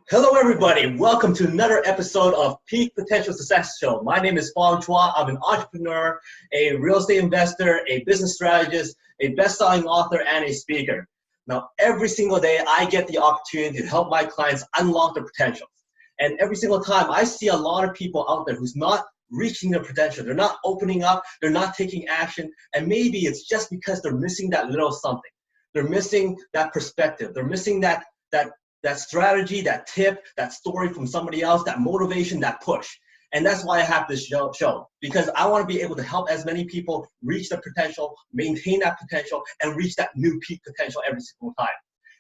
Hello, everybody. Welcome to another episode of Peak Potential Success Show. My name is Fong. I'm an entrepreneur, a real estate investor, a business strategist, a best-selling author, and a speaker. Now, every single day, I get the opportunity to help my clients unlock their potential. And every single time, I see a lot of people out there who's not reaching their potential. They're not opening up. They're not taking action. And maybe it's just because they're missing that little something. They're missing that perspective. They're missing that strategy, that tip, that story from somebody else, that motivation, that push. And that's why I have this show, because I want to be able to help as many people reach their potential, maintain that potential, and reach that new peak potential every single time.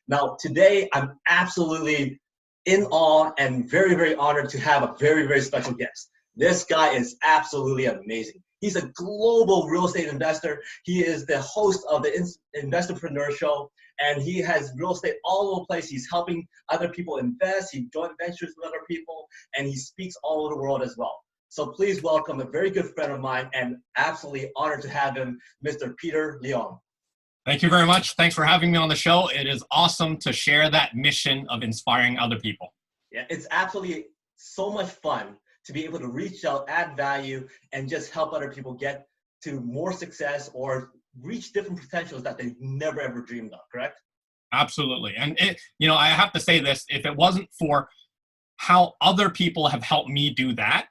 Now, today, I'm absolutely in awe and very, very honored to have a very, very special guest. This guy is absolutely amazing. He's a global real estate investor. He is the host of the Investorpreneur Show, and he has real estate all over the place. He's helping other people invest. He joint ventures with other people, and he speaks all over the world as well. So please welcome a very good friend of mine and absolutely honored to have him, Mr. Peter LEUNG. Thank you very much. Thanks for having me on the show. It is awesome to share that mission of inspiring other people. Yeah, it's absolutely so much fun to be able to reach out, add value, and just help other people get to more success or reach different potentials that they never ever dreamed of, correct? Absolutely. And I have to say this, if it wasn't for how other people have helped me do that,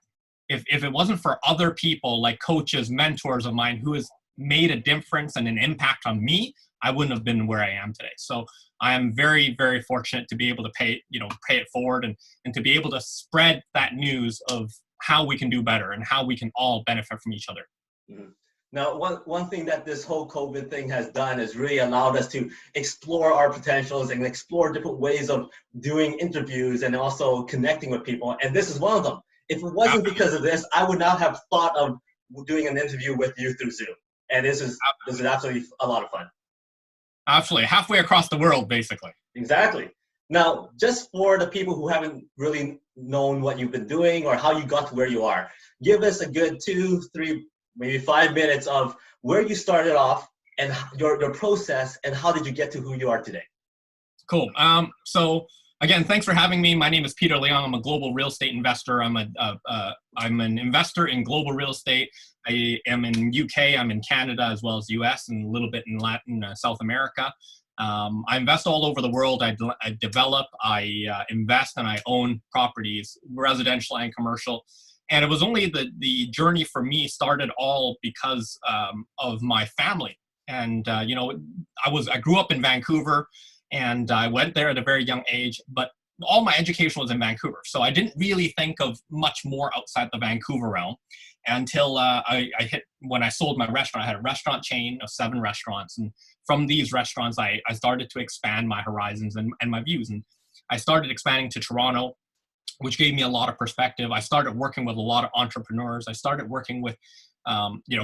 if it wasn't for other people like coaches, mentors of mine who has made a difference and an impact on me, I wouldn't have been where I am today. So I am very, very fortunate to be able to pay it forward and to be able to spread that news of how we can do better and how we can all benefit from each other. Mm-hmm. Now, one thing that this whole COVID thing has done is really allowed us to explore our potentials and explore different ways of doing interviews and also connecting with people. And this is one of them. If it wasn't because of this, I would not have thought of doing an interview with you through Zoom. And this is absolutely a lot of fun. Absolutely. Halfway across the world, basically. Exactly. Now, just for the people who haven't really known what you've been doing or how you got to where you are, give us a good 2, 3, maybe 5 minutes of where you started off and your process and how did you get to who you are today. Cool. So again, thanks for having me. My name is Peter LEUNG. I'm a global real estate investor. I'm an investor in global real estate. I am in UK, I'm in Canada, as well as US, and a little bit in Latin, South America. I invest all over the world. I develop, I invest, and I own properties, residential and commercial. And it was only the journey for me started all because of my family. And, I grew up in Vancouver, and I went there at a very young age, but all my education was in Vancouver. So I didn't really think of much more outside the Vancouver realm until when I sold my restaurant. I had a restaurant chain of 7 restaurants. And from these restaurants, I started to expand my horizons and my views. And I started expanding to Toronto, which gave me a lot of perspective. I started working with a lot of entrepreneurs. I started working with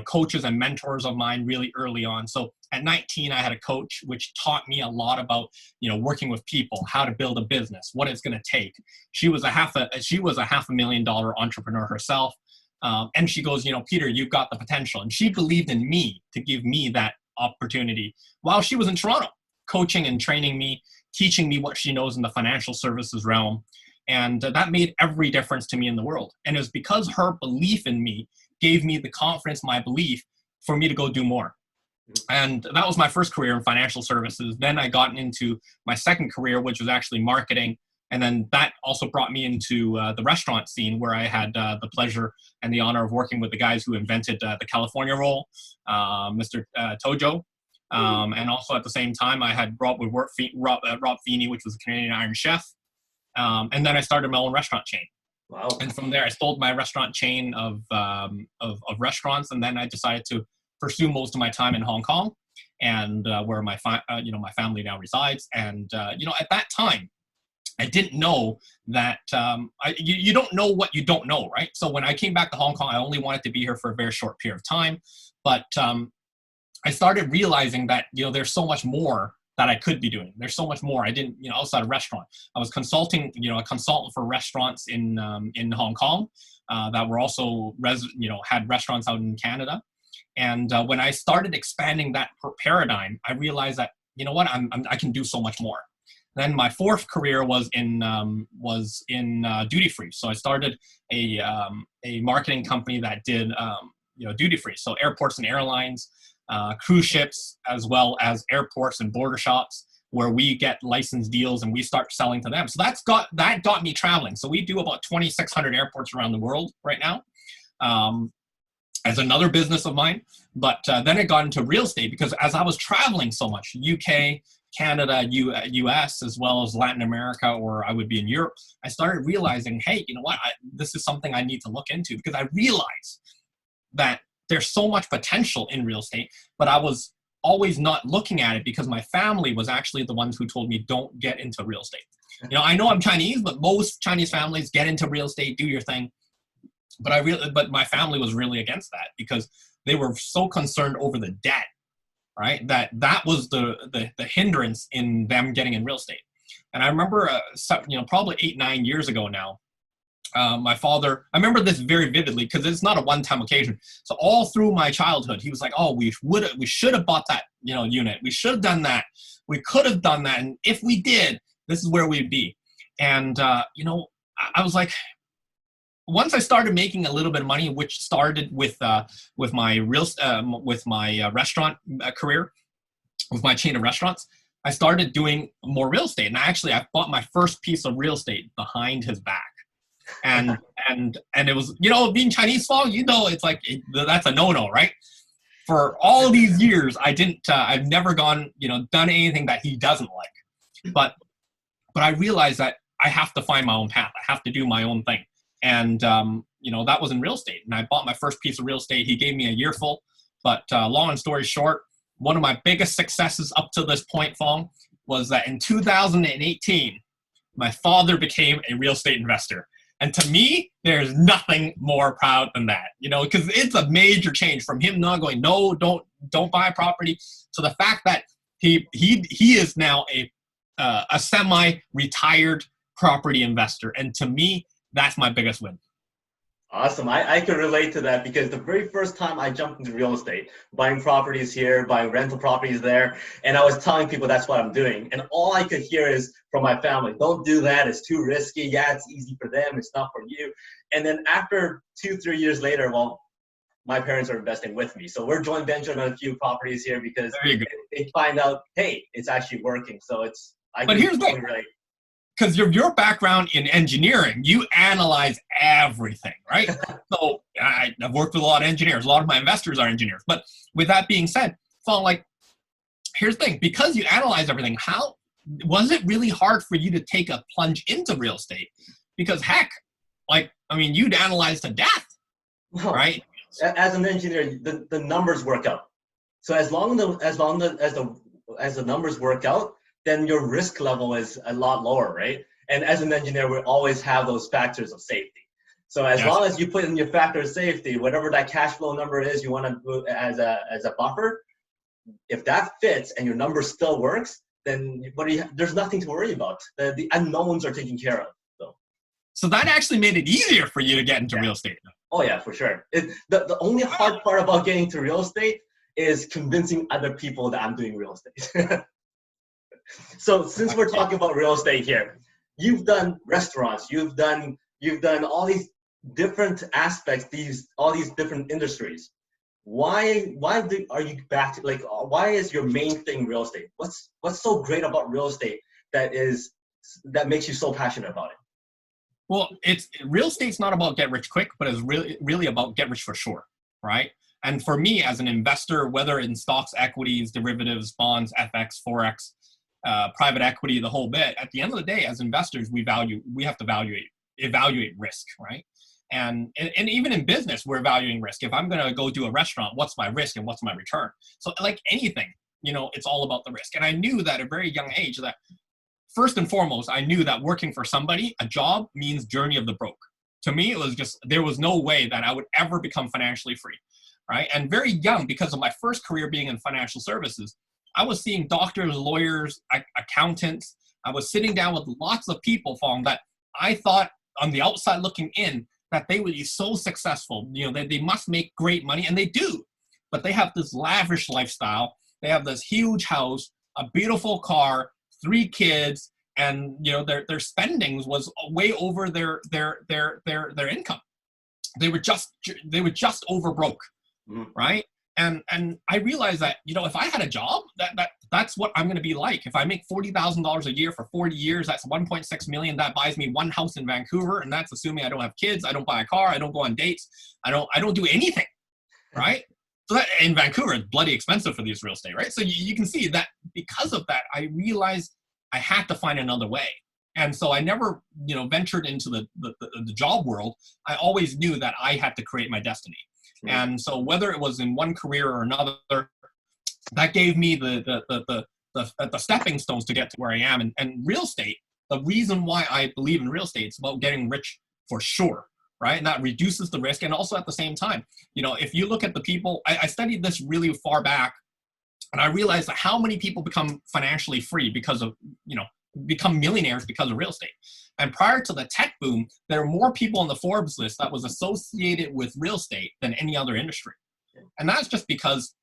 coaches and mentors of mine really early on. So at 19, I had a coach which taught me a lot about, working with people, how to build a business, what it's going to take. She was a $500,000 entrepreneur herself. And she goes, Peter, you've got the potential. And she believed in me to give me that opportunity while she was in Toronto, coaching and training me, teaching me what she knows in the financial services realm. And that made every difference to me in the world. And it was because her belief in me gave me the confidence, my belief, for me to go do more. And that was my first career in financial services. Then I got into my second career, which was actually marketing. And then that also brought me into the restaurant scene, where I had the pleasure and the honor of working with the guys who invented the California roll, Mr. Tojo. And also at the same time, I had Rob Feeney, which was a Canadian Iron Chef. And then I started my own restaurant chain. Wow. And from there, I sold my restaurant chain of restaurants. And then I decided to pursue most of my time in Hong Kong, and where my family now resides. And, at that time, I didn't know that you don't know what you don't know, right? So when I came back to Hong Kong, I only wanted to be here for a very short period of time. But I started realizing that, there's so much more that I could be doing. There's so much more I didn't, outside of restaurant. I was consulting, a consultant for restaurants in Hong Kong that were also, had restaurants out in Canada. And when I started expanding that paradigm, I realized that, I can do so much more. Then my fourth career was in duty free. So I started a marketing company that did duty free. So airports and airlines, cruise ships, as well as airports and border shops, where we get licensed deals and we start selling to them. So that got me traveling. So we do about 2,600 airports around the world right now, as another business of mine. But then it got into real estate, because as I was traveling so much, UK, Canada, US, as well as Latin America, or I would be in Europe, I started realizing, hey, you know what, this is something I need to look into, because I realized that there's so much potential in real estate, but I was always not looking at it because my family was actually the ones who told me, don't get into real estate. You know, I know I'm Chinese, but most Chinese families get into real estate, do your thing. But my family was really against that, because they were so concerned over the debt, right? That was the hindrance in them getting in real estate. And I remember, probably 8-9 years ago now, my father, I remember this very vividly, because it's not a one-time occasion. So all through my childhood, he was like, oh, we should have bought that, unit. We should have done that. We could have done that. And if we did, this is where we'd be. And, I was like, once I started making a little bit of money, which started with my restaurant career, with my chain of restaurants, I started doing more real estate. And I bought my first piece of real estate behind his back. And it was, being Chinese, Fong, it's like, that's a no-no, right? For all these years, I've never done anything that he doesn't like. But I realized that I have to find my own path. I have to do my own thing. And, that was in real estate. And I bought my first piece of real estate. He gave me a year full. But long story short, one of my biggest successes up to this point, Fong, was that in 2018, my father became a real estate investor. And to me, there's nothing more proud than that, because it's a major change from him not going, no, don't buy property, to the fact that he is now a semi-retired property investor. And to me, that's my biggest win. Awesome. I can relate to that, because the very first time I jumped into real estate, buying properties here, buying rental properties there, and I was telling people that's what I'm doing. And all I could hear is from my family, don't do that. It's too risky. Yeah, it's easy for them. It's not for you. And then after 2-3 years later, well, my parents are investing with me. So we're joint venturing on a few properties here, because they find out, hey, it's actually working. So but here's the thing. Because your background in engineering, you analyze everything, right? So I've worked with a lot of engineers. A lot of my investors are engineers. But with that being said, so here's the thing. Because you analyze everything, how was it really hard for you to take a plunge into real estate? Because heck, you'd analyze to death, right? As an engineer, the numbers work out. So as long as the numbers work out, then your risk level is a lot lower, right? And as an engineer, we always have those factors of safety. So as long as you put in your factor of safety, whatever that cash flow number is you want to put as a buffer, if that fits and your number still works, then there's nothing to worry about. The unknowns are taken care of. So that actually made it easier for you to get into real estate. Oh yeah, for sure. The only hard part about getting into real estate is convincing other people that I'm doing real estate. So since we're talking about real estate here, you've done restaurants, you've done all these different aspects, all these different industries. Why are you back to, why is your main thing real estate? What's so great about real estate that makes you so passionate about it? Well, real estate's not about get rich quick, but it's really about get rich for sure, right? And for me as an investor, whether in stocks, equities, derivatives, bonds, FX, Forex, private equity, the whole bit, at the end of the day, as investors, we have to evaluate risk, right? And even in business, we're evaluating risk. If I'm going to go do a restaurant, what's my risk and what's my return? So like anything, it's all about the risk. And I knew that at a very young age that first and foremost, I knew that working for somebody, a job means journey of the broke. To me, it was just, there was no way that I would ever become financially free, right? And very young, because of my first career being in financial services, I was seeing doctors, lawyers, accountants. I was sitting down with lots of people, Fong, that I thought on the outside looking in that they would be so successful. They must make great money, and they do. But they have this lavish lifestyle. They have this huge house, a beautiful car, 3 kids, and their spendings was way over their income. They were just over broke, right? And I realized that if I had a job, that's what I'm going to be like. If I make $40,000 a year for 40 years, that's 1.6 million. That buys me one house in Vancouver, and that's assuming I don't have kids, I don't buy a car, I don't go on dates, I don't do anything, right? So that in Vancouver, it's bloody expensive for this real estate, right? So you can see that because of that, I realized I had to find another way. And so I never, ventured into the job world. I always knew that I had to create my destiny. And so whether it was in one career or another, that gave me the stepping stones to get to where I am. And real estate, the reason why I believe in real estate is about getting rich for sure, right? And that reduces the risk. And also at the same time, if you look at the people, I studied this really far back, and I realized that how many people become financially free because of, become millionaires because of real estate. And prior to the tech boom, there were more people on the Forbes list that was associated with real estate than any other industry. And that's just because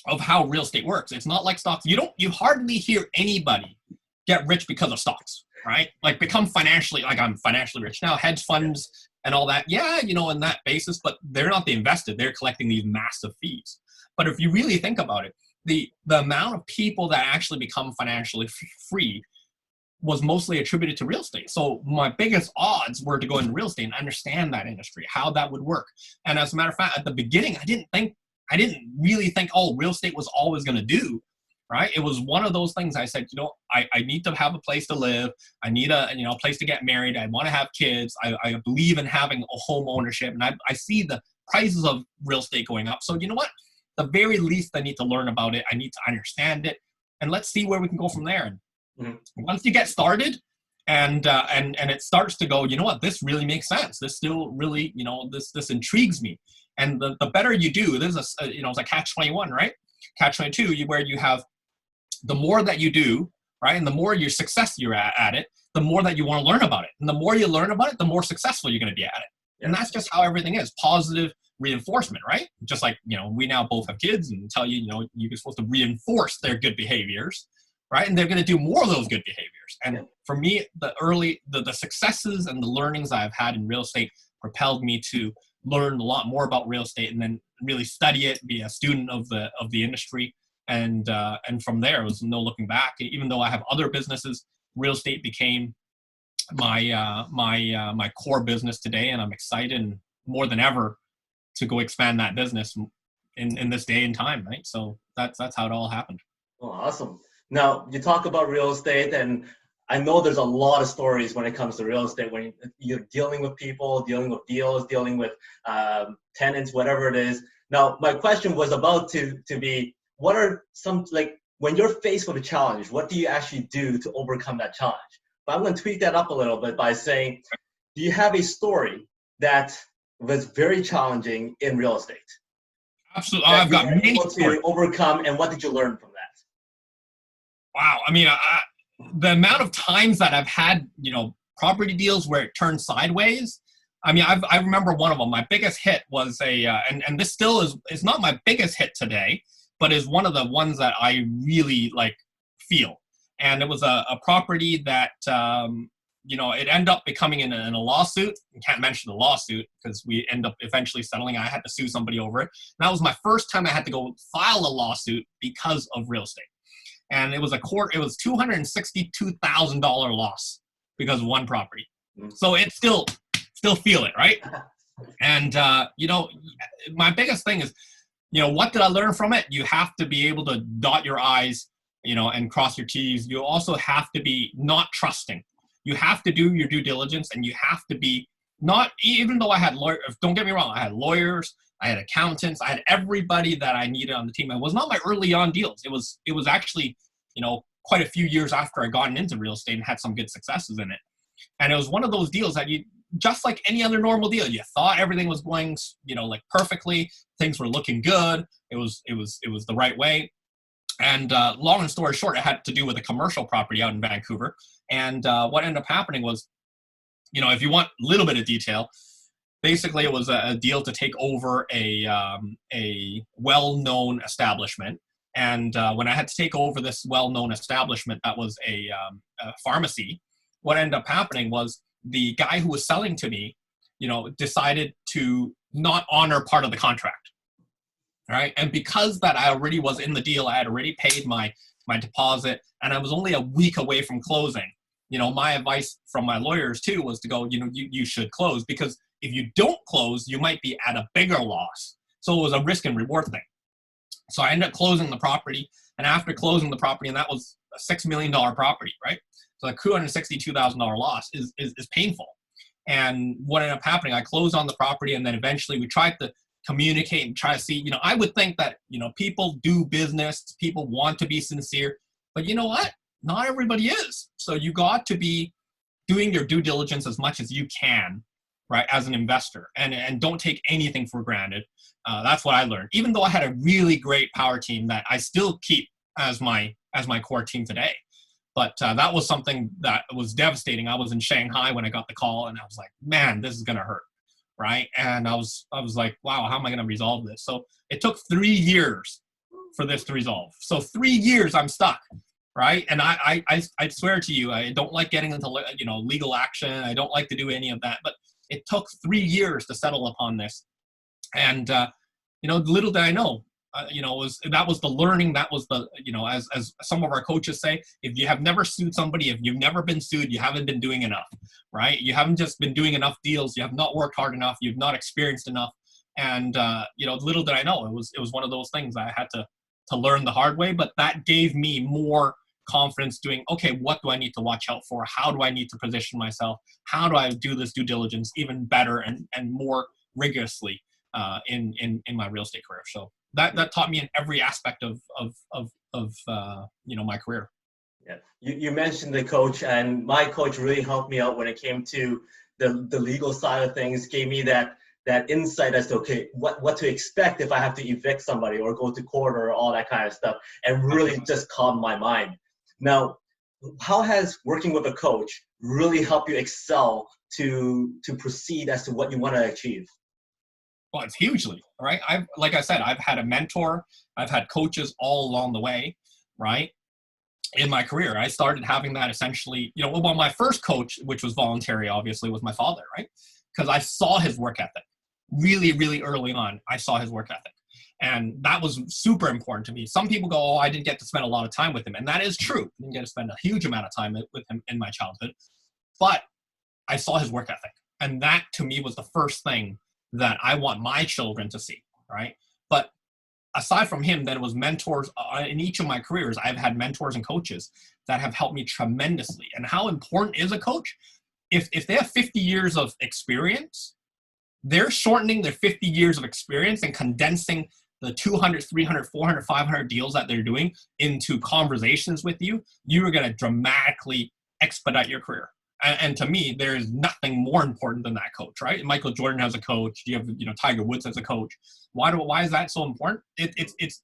of how real estate works. It's not like stocks. You hardly hear anybody get rich because of stocks, right? Like become financially, like I'm financially rich now, hedge funds and all that. Yeah, in that basis, but they're not the investor. They're collecting these massive fees. But if you really think about it, the amount of people that actually become financially free was mostly attributed to real estate. So my biggest odds were to go into real estate and understand that industry, how that would work. And as a matter of fact, at the beginning, I didn't really think, real estate was always going to do, right? It was one of those things I said, I need to have a place to live. I need a place to get married. I want to have kids. I believe in having a home ownership. And I see the prices of real estate going up. So you know what? The very least I need to learn about it. I need to understand it. And let's see where we can go from there. And once you get started and it starts to go, this really makes sense. This still really, this intrigues me. And the better you do, there's it's like catch-22, right? Catch-22, where you have the more that you do, right? And the more your success you're at it, the more that you want to learn about it. And the more you learn about it, the more successful you're going to be at it. Yeah. And that's just how everything is. Positive reinforcement, right? Just like, we now both have kids and tell you, you're supposed to reinforce their good behaviors, right? And they're going to do more of those good behaviors. And for me, the successes and the learnings I've had in real estate propelled me to learn a lot more about real estate and then really study it, be a student of the industry. And from there, it was no looking back. Even though I have other businesses, real estate became my core business today. And I'm excited more than ever to go expand that business in this day and time, right? So that's how it all happened. Oh, awesome. Now, you talk about real estate, and I know there's a lot of stories when it comes to real estate, when you're dealing with people, dealing with deals, dealing with tenants, whatever it is. Now, my question was about to be, what are some, when you're faced with a challenge, what do you actually do to overcome that challenge? But I'm going to tweak that up a little bit by saying, do you have a story that was very challenging in real estate? Absolutely. I've got many to overcome, and what did you learn from that? Wow. I mean, the amount of times that I've had, property deals where it turned sideways. I mean, I remember one of them. My biggest hit was and this still is not my biggest hit today, but is one of the ones that I really feel. And it was a property that, it ended up becoming in a lawsuit. I can't mention the lawsuit because we end up eventually settling. I had to sue somebody over it. And that was my first time I had to go file a lawsuit because of real estate. And it was $262,000 loss because of one property. So it's still feel it, right? And, my biggest thing is, what did I learn from it? You have to be able to dot your I's, and cross your T's. You also have to be not trusting. You have to do your due diligence, and you have to be not, even though I had lawyers, don't get me wrong, I had lawyers, I had accountants, I had everybody that I needed on the team. It was not my early on deals. It was actually, quite a few years after I gotten into real estate and had some good successes in it. And it was one of those deals that you, just like any other normal deal, you thought everything was going, perfectly. Things were looking good. It was the right way. And long story short, it had to do with a commercial property out in Vancouver. And what ended up happening was, if you want a little bit of detail, basically it was a deal to take over a well-known establishment. And when I had to take over this well-known establishment, that was a pharmacy, what ended up happening was the guy who was selling to me, decided to not honor part of the contract. All right. And because that I already was in the deal, I had already paid my deposit, and I was only a week away from closing. My advice from my lawyers too was to go, you should close, because if you don't close, you might be at a bigger loss. So it was a risk and reward thing. So I ended up closing the property, and after closing the property, and that was a $6 million property, right? So a $262,000 loss is painful. And what ended up happening, I closed on the property, and then eventually we tried to communicate and try to see, I would think that, people do business, people want to be sincere, but you know what? Not everybody is. So you got to be doing your due diligence as much as you can, right, as an investor, and don't take anything for granted. That's what I learned. Even though I had a really great power team that I still keep as my core team today. But that was something that was devastating. I was in Shanghai when I got the call, and I was like, man, this is going to hurt, right? And I was like, wow, how am I going to resolve this? So it took 3 years for this to resolve. So 3 years I'm stuck, right? And I swear to you, I don't like getting into legal action. I don't like to do any of that. But it took 3 years to settle upon this. And little did I know, that was the learning. That was the, as some of our coaches say, if you have never sued somebody, if you've never been sued, you haven't been doing enough, right? You haven't just been doing enough deals. You have not worked hard enough. You've not experienced enough. And, little did I know, it was one of those things I had to learn the hard way, but that gave me more confidence doing, okay, what do I need to watch out for? How do I need to position myself? How do I do this due diligence even better and more rigorously in my real estate career? So that taught me in every aspect of my career. Yeah, you mentioned the coach, and my coach really helped me out when it came to the legal side of things. Gave me that insight as to, okay, what to expect if I have to evict somebody or go to court or all that kind of stuff, and really just calmed my mind. Now, how has working with a coach really helped you excel to proceed as to what you want to achieve? Well, it's hugely, right? Like I said, I've had a mentor, I've had coaches all along the way, right? In my career, I started having that essentially, well, my first coach, which was voluntary, obviously, was my father, right? Because I saw his work ethic really, really early on. I saw his work ethic, and that was super important to me. Some people go, oh, I didn't get to spend a lot of time with him. And that is true. I didn't get to spend a huge amount of time with him in my childhood, but I saw his work ethic. And that to me was the first thing that I want my children to see, right? But aside from him, then it was mentors. In each of my careers, I've had mentors and coaches that have helped me tremendously. And how important is a coach? If they have 50 years of experience, they're shortening their 50 years of experience and condensing the 200, 300, 400, 500 deals that they're doing into conversations with you. You are going to dramatically expedite your career. And to me, there's nothing more important than that coach, right? Michael Jordan has a coach. You have, Tiger Woods as a coach. Why is that so important? It's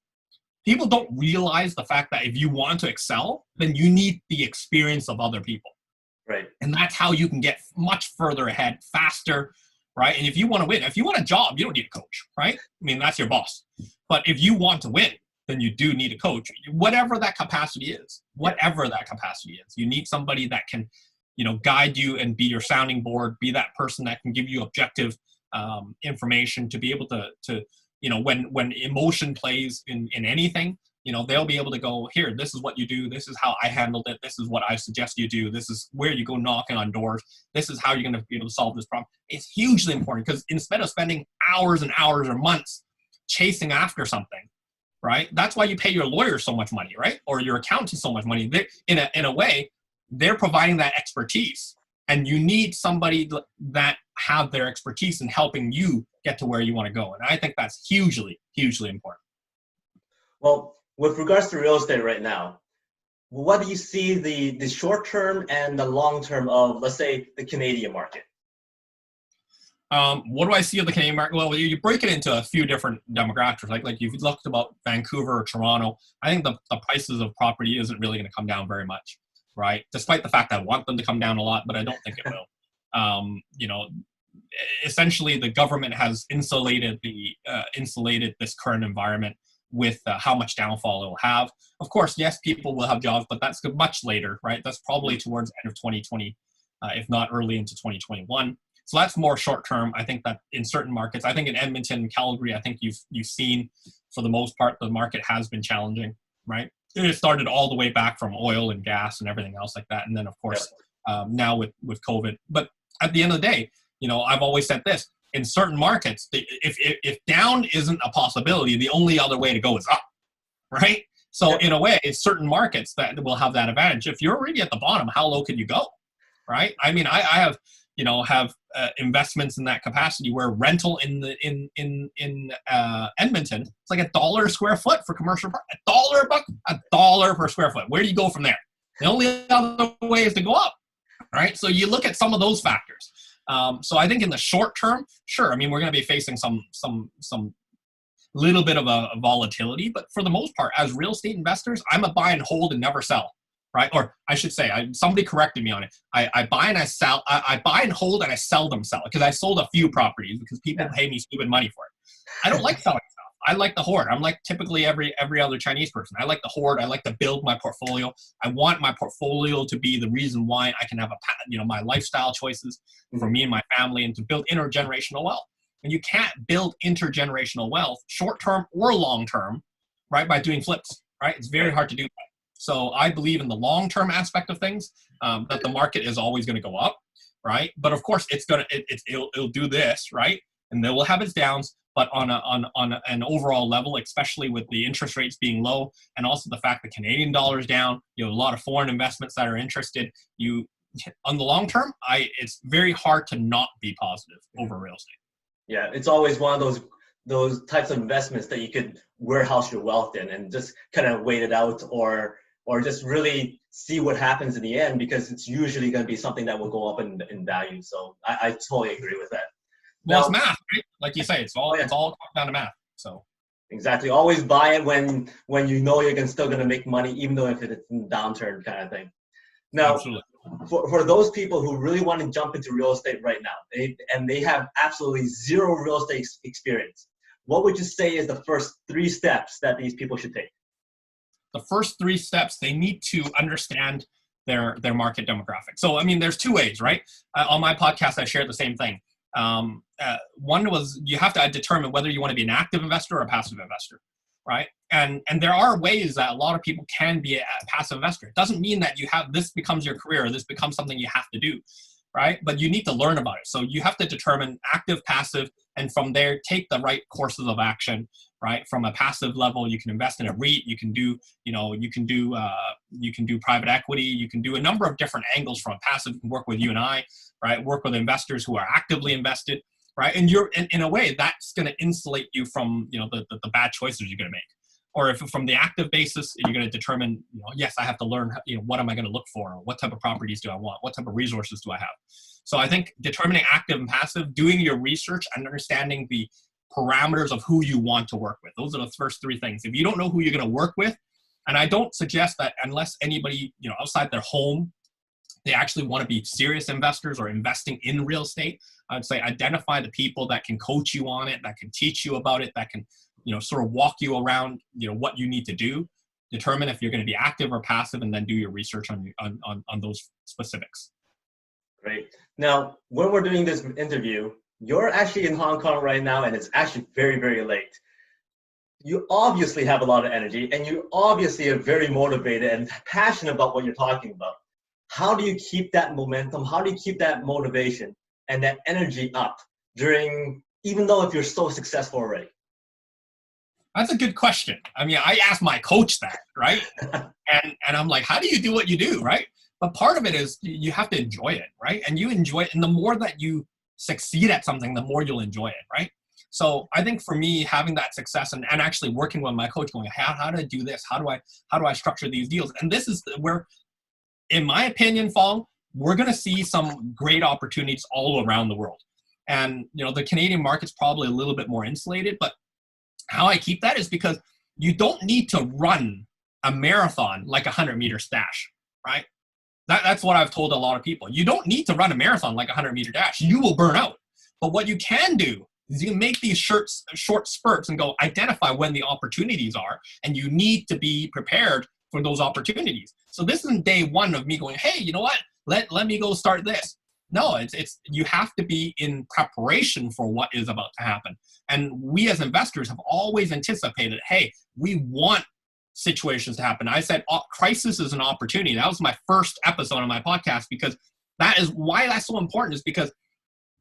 people don't realize the fact that if you want to excel, then you need the experience of other people. Right. And that's how you can get much further ahead, faster, right? And if you want to win, if you want a job, you don't need a coach, right? I mean, that's your boss. But if you want to win, then you do need a coach, whatever that capacity is, You need somebody that can, guide you and be your sounding board, be that person that can give you objective information to be able to when emotion plays in anything, they'll be able to go, here, this is what you do. This is how I handled it. This is what I suggest you do. This is where you go knocking on doors. This is how you're going to be able to solve this problem. It's hugely important, because instead of spending hours and hours or months chasing after something, right? That's why you pay your lawyer so much money, right? Or your accountant so much money. In a way, they're providing that expertise, and you need somebody that have their expertise in helping you get to where you want to go. And I think that's hugely, hugely important. Well, with regards to real estate right now, what do you see the short term and the long term of, let's say, the Canadian market? What do I see of the Canadian market? Well, you break it into a few different demographics. Like if you looked about Vancouver or Toronto, I think the prices of property isn't really going to come down very much, right? Despite the fact that I want them to come down a lot, but I don't think it will. Essentially the government has insulated this current environment with how much downfall it will have. Of course, yes, people will have jobs, but that's much later, right? That's probably towards the end of 2020, if not early into 2021. So that's more short term. I think that in certain markets, I think in Edmonton and Calgary, I think you've seen for the most part the market has been challenging, right? It started all the way back from oil and gas and everything else like that, and then of course now with COVID. But at the end of the day, I've always said this: in certain markets, if down isn't a possibility, the only other way to go is up, right? So in a way, it's certain markets that will have that advantage. If you're already at the bottom, how low can you go, right? I mean, I have investments in that capacity where rental in Edmonton, it's like $1 a square foot for commercial, $1 per square foot. Where do you go from there? The only other way is to go up, right? So you look at some of those factors. So I think in the short term, sure. I mean, we're going to be facing some little bit of a volatility, but for the most part, as real estate investors, I'm a buy and hold and never sell, right? Or I should say, somebody corrected me on it. I buy and I sell. I buy and hold and I seldom sell, because I sold a few properties because people pay me stupid money for it. I don't like selling stuff. I like the hoard. I'm like typically every other Chinese person. I like the hoard. I like to build my portfolio. I want my portfolio to be the reason why I can have my lifestyle choices for me and my family, and to build intergenerational wealth. And you can't build intergenerational wealth short term or long term, right, by doing flips, right? It's very hard to do that. So I believe in the long term aspect of things, that the market is always going to go up, right? But of course, it'll do this, right? And then we'll have its downs. But on an overall level, especially with the interest rates being low, and also the fact that Canadian dollar is down, a lot of foreign investments that are interested. On the long term, it's very hard to not be positive over real estate. Yeah, it's always one of those types of investments that you could warehouse your wealth in and just kind of wait it out, or just really see what happens in the end, because it's usually going to be something that will go up in value. So I totally agree with that. Well, it's math, right? Like you say, it's all down to math. So exactly, always buy it when you're still going to make money, even though if it's in downturn kind of thing. Now, absolutely. For those people who really want to jump into real estate right now, and they have absolutely zero real estate experience, what would you say is the first 3 steps that these people should take? The first 3 steps, they need to understand their market demographic. So, I mean, there's 2 ways, right? On my podcast, I shared the same thing. One was you have to determine whether you want to be an active investor or a passive investor, right? And there are ways that a lot of people can be a passive investor. It doesn't mean that this becomes your career, or this becomes something you have to do, right? But you need to learn about it. So you have to determine active, passive, and from there take the right courses of action, right? From a passive level, you can invest in a REIT, you can do private equity, you can do a number of different angles from a passive. You can work with you and I, right? Work with investors who are actively invested, right? And you're in a way that's going to insulate you from the bad choices you're going to make. Or if from the active basis, you're going to determine, yes, I have to learn, what am I going to look for? What type of properties do I want? What type of resources do I have? So I think determining active and passive, doing your research and understanding the parameters of who you want to work with. Those are the first 3 things. If you don't know who you're going to work with, and I don't suggest that unless anybody, outside their home, they actually want to be serious investors or investing in real estate, I'd say identify the people that can coach you on it, that can teach you about it, that can sort of walk you around, what you need to do, determine if you're going to be active or passive, and then do your research on those specifics. Great. Now, when we're doing this interview, you're actually in Hong Kong right now, and it's actually very, very late. You obviously have a lot of energy, and you obviously are very motivated and passionate about what you're talking about. How do you keep that momentum? How do you keep that motivation and that energy up even though if you're so successful already? That's a good question. I mean, I asked my coach that, right? and I'm like, how do you do what you do, right? But part of it is you have to enjoy it, right? And you enjoy it. And the more that you succeed at something, the more you'll enjoy it, right? So I think for me, having that success and actually working with my coach, going, how do I do this? How do I structure these deals? And this is where, in my opinion, Fong, we're going to see some great opportunities all around the world. And, the Canadian market's probably a little bit more insulated, but how I keep that is because you don't need to run a marathon like a 100-meter dash, right? That's what I've told a lot of people. You don't need to run a marathon like a 100-meter dash. You will burn out. But what you can do is you make these short spurts and go identify when the opportunities are, and you need to be prepared for those opportunities. So this isn't day one of me going, hey, you know what? Let me go start this. No, it's you have to be in preparation for what is about to happen. And we as investors have always anticipated, hey, we want situations to happen. I said, crisis is an opportunity. That was my first episode on my podcast, because that is why that's so important, is because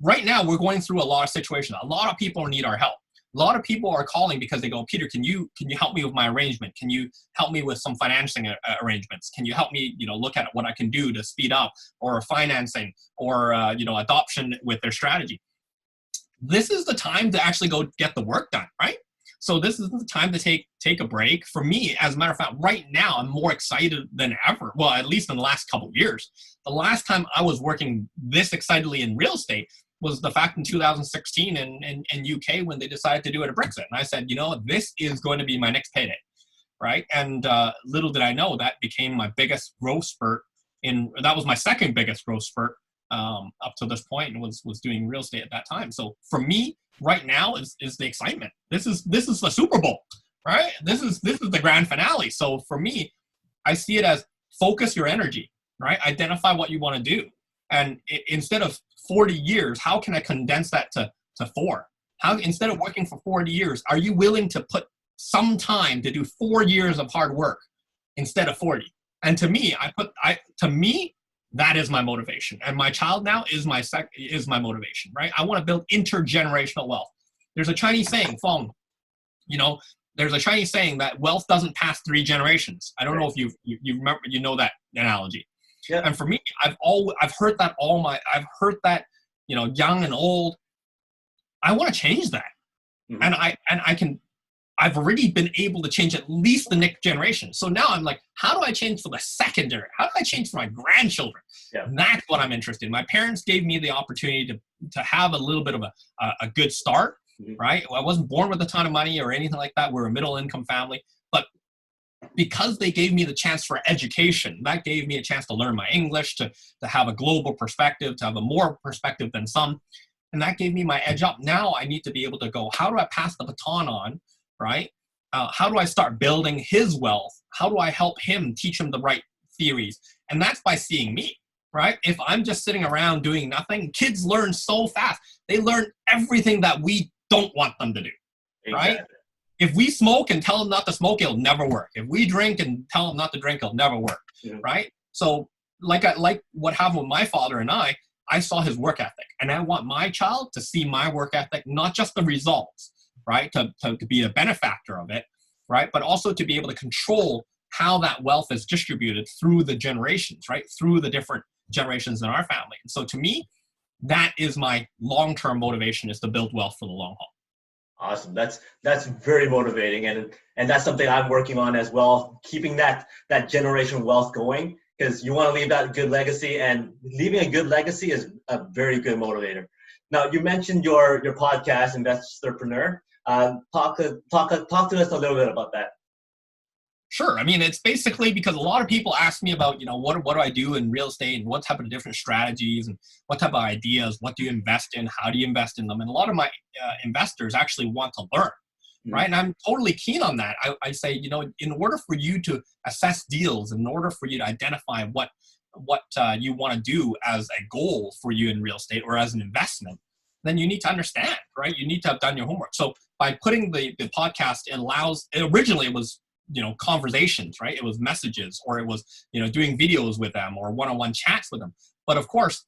right now we're going through a lot of situations. A lot of people need our help. A lot of people are calling because they go, Peter, can you help me with my arrangement? Can you help me with some financing arrangements? Can you help me, look at what I can do to speed up, or financing, or, adoption with their strategy? This is the time to actually go get the work done, right? So this is the time to take a break. For me, as a matter of fact, right now, I'm more excited than ever. Well, at least in the last couple of years. The last time I was working this excitedly in real estate was the fact in 2016 in UK, when they decided to do it at Brexit. And I said, this is going to be my next payday, right? And little did I know that became my biggest growth spurt. That was my second biggest growth spurt up to this point, and was doing real estate at that time. So for me, right now is the excitement. This is the Super Bowl, right? This is the grand finale. So for me, I see it as focus your energy, right? Identify what you want to do. And instead of 40 years, how can I condense that to 4? How, instead of working for 40 years, are you willing to put some time to do 4 years of hard work instead of 40? And to me, that is my motivation. And my child now is my motivation, right? I want to build intergenerational wealth. There's a Chinese saying, Fong, there's a Chinese saying that wealth doesn't pass 3 generations. I don't know if you remember, that analogy. Yeah. And for me, I've heard that young and old. I want to change that. Mm-hmm. I've already been able to change at least the next generation. So now I'm like, how do I change for the second generation? How do I change for my grandchildren? Yeah. And that's what I'm interested in. My parents gave me the opportunity to have a little bit of a good start, mm-hmm. right? I wasn't born with a ton of money or anything like that. We're a middle income family, but because they gave me the chance for education, that gave me a chance to learn my English, to have a global perspective, to have a more perspective than some. And that gave me my edge up. Now I need to be able to go, how do I pass the baton on, right? How do I start building his wealth? How do I help him, teach him the right theories? And that's by seeing me, right? If I'm just sitting around doing nothing, kids learn so fast. They learn everything that we don't want them to do, right? Exactly. If we smoke and tell them not to smoke, it'll never work. If we drink and tell them not to drink, it'll never work, right? So like what happened with my father and I saw his work ethic. And I want my child to see my work ethic, not just the results, right? To be a benefactor of it, right? But also to be able to control how that wealth is distributed through the generations, right? Through the different generations in our family. And so to me, that is my long-term motivation, is to build wealth for the long haul. Awesome. That's very motivating, and that's something I'm working on as well, keeping that generational wealth going, because you want to leave that good legacy, and leaving a good legacy is a very good motivator. Now, you mentioned your podcast, Investorpreneur. Talk to us a little bit about that. Sure. I mean, it's basically because a lot of people ask me about, what do I do in real estate, and what type of different strategies and what type of ideas, what do you invest in, how do you invest in them? And a lot of my investors actually want to learn, right? And I'm totally keen on that. I say, in order for you to assess deals, in order for you to identify what you want to do as a goal for you in real estate or as an investment, then you need to understand, right? You need to have done your homework. So by putting the podcast, originally it was, conversations, right? It was messages, or it was, doing videos with them, or one-on-one chats with them. But of course,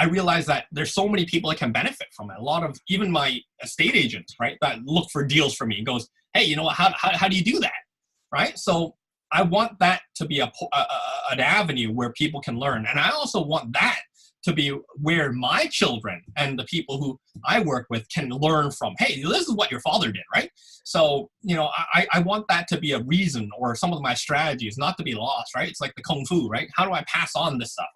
I realized that there's so many people that can benefit from it. A lot of, even my estate agents, right, that look for deals for me and goes, hey, how do you do that? Right? So I want that to be an avenue where people can learn. And I also want that to be where my children and the people who I work with can learn from. Hey, this is what your father did, right? So, I want that to be a reason, or some of my strategies not to be lost, right? It's like the Kung Fu, right? How do I pass on this stuff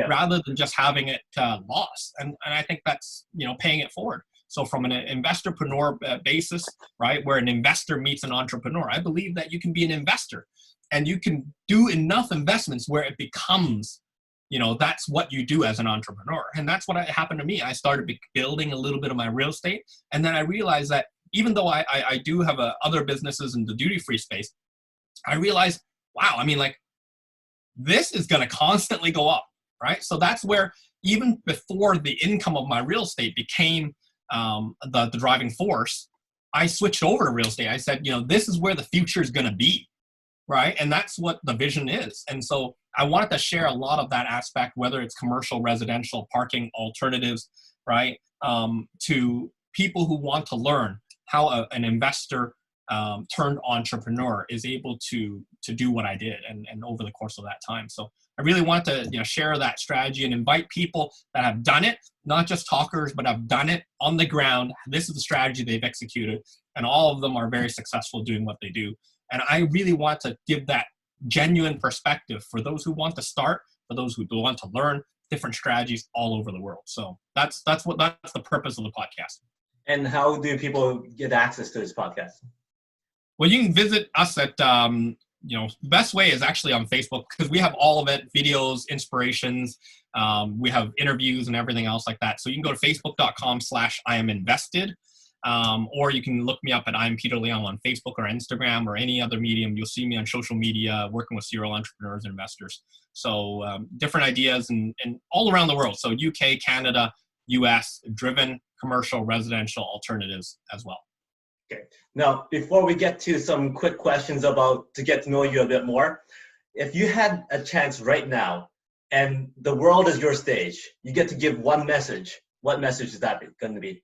rather than just having it lost? And I think that's, paying it forward. So from an investorpreneur basis, right, where an investor meets an entrepreneur, I believe that you can be an investor and you can do enough investments where it becomes that's what you do as an entrepreneur. And that's what happened to me. I started building a little bit of my real estate. And then I realized that even though I do have other businesses in the duty-free space, I realized, wow, I mean, like, this is going to constantly go up, right? So that's where, even before the income of my real estate became the driving force, I switched over to real estate. I said, this is where the future is going to be, right? And that's what the vision is. And so I wanted to share a lot of that aspect, whether it's commercial, residential, parking alternatives, right? To people who want to learn how an investor turned entrepreneur is able to do what I did and over the course of that time. So I really want to share that strategy and invite people that have done it, not just talkers, but have done it on the ground. This is the strategy they've executed, and all of them are very successful doing what they do. And I really want to give that genuine perspective for those who want to start, for those who want to learn different strategies all over the world. So that's the purpose of the podcast. And how do people get access to this podcast? Well, you can visit us at, the best way is actually on Facebook, because we have all of it, videos, inspirations. We have interviews and everything else like that. So you can go to facebook.com/IamInvested, or you can look me up at I'm Peter Leung on Facebook or Instagram or any other medium. You'll see me on social media working with serial entrepreneurs and investors. So different ideas and all around the world. So UK, Canada, US, driven commercial, residential alternatives as well. Okay. Now, before we get to some quick questions to get to know you a bit more, if you had a chance right now and the world is your stage, you get to give one message, what message is that going to be?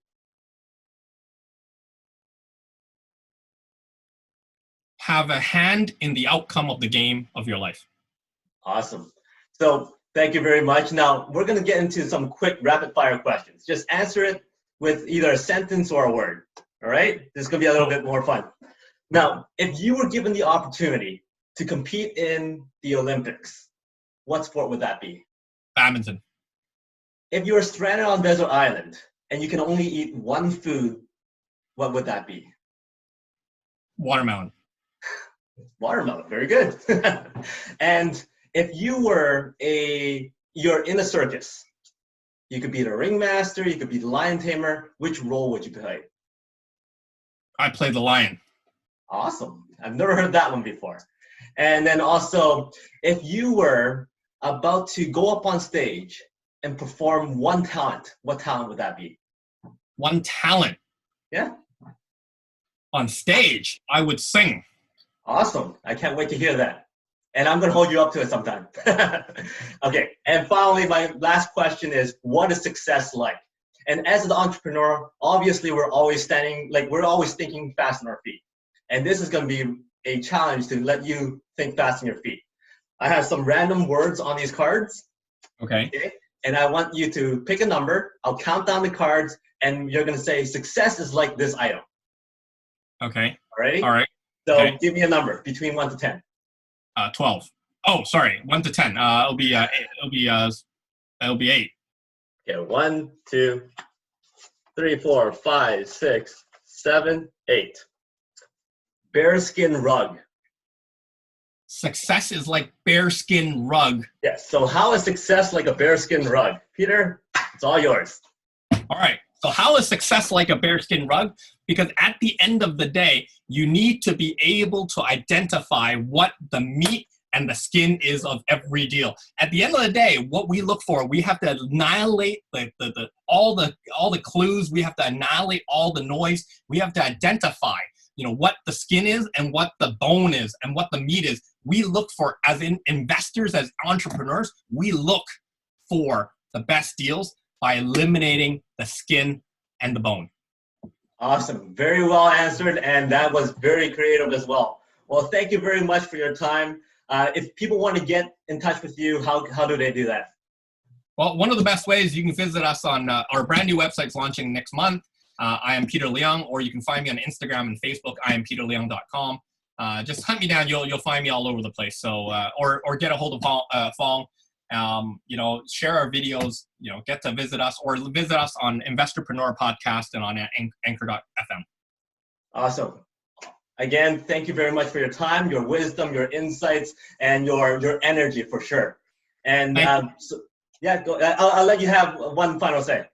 Have a hand in the outcome of the game of your life. Awesome. So thank you very much. Now, we're going to get into some quick rapid fire questions. Just answer it with either a sentence or a word. All right, this is going to be a little bit more fun. Now, if you were given the opportunity to compete in the Olympics, what sport would that be? Badminton. If you were stranded on a desert island and you can only eat one food, what would that be? Watermelon. Watermelon, very good. And if you're in a circus, you could be the ringmaster, you could be the lion tamer, which role would you play? I play the lion. Awesome. I've never heard that one before. And then also, if you were about to go up on stage and perform one talent, what talent would that be? One talent? Yeah. On stage, I would sing. Awesome. I can't wait to hear that. And I'm going to hold you up to it sometime. Okay. And finally, my last question is, what is success like? And as an entrepreneur, obviously we're always thinking fast on our feet. And this is going to be a challenge to let you think fast on your feet. I have some random words on these cards. Okay. And I want you to pick a number. I'll count down the cards and you're going to say success is like this item. Okay. Alrighty? All right. So okay. Give me a number between 1 to 10. 12. Oh, sorry. 1 to 10. It'll be 8. Okay, 1, 2, 3, 4, 5, 6, 7, 8. Bearskin rug. Success is like bearskin rug. Yes. So how is success like a bearskin rug? Peter, it's all yours. All right. So how is success like a bearskin rug? Because at the end of the day, you need to be able to identify what the meat and the skin is of every deal. At the end of the day, what we look for, we have to annihilate all the clues. We have to annihilate all the noise. We have to identify, what the skin is and what the bone is and what the meat is. We look for, as investors, as entrepreneurs, we look for the best deals by eliminating the skin and the bone. Awesome. Very well answered, and that was very creative as well. Well, thank you very much for your time. If people want to get in touch with you, how do they do that? Well, one of the best ways, you can visit us on our brand new website's launching next month. I am Peter Leung, or you can find me on Instagram and Facebook. IamPeterLeung.com. Just hunt me down. You'll find me all over the place. So, or get a hold of Fong. Share our videos. Get to visit us, or visit us on Investorpreneur Podcast and on Anchor.fm. Awesome. Again, thank you very much for your time, your wisdom, your insights, and your energy for sure. And Thank so, yeah, go, I'll let you have one final say.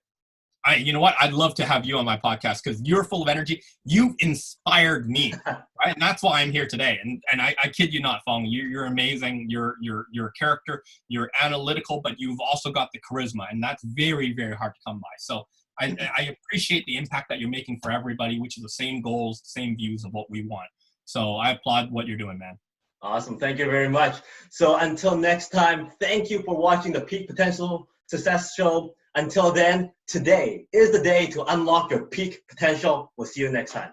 you know what? I'd love to have you on my podcast because you're full of energy. You've inspired me, right? And that's why I'm here today. And I kid you not, Fong. You're amazing. You're a character. You're analytical, but you've also got the charisma, and that's very, very hard to come by. So I appreciate the impact that you're making for everybody, which is the same goals, same views of what we want. So I applaud what you're doing, man. Awesome. Thank you very much. So until next time, thank you for watching the Peak Potential Success Show. Until then, today is the day to unlock your peak potential. We'll see you next time.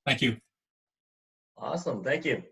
Thank you. Awesome. Thank you.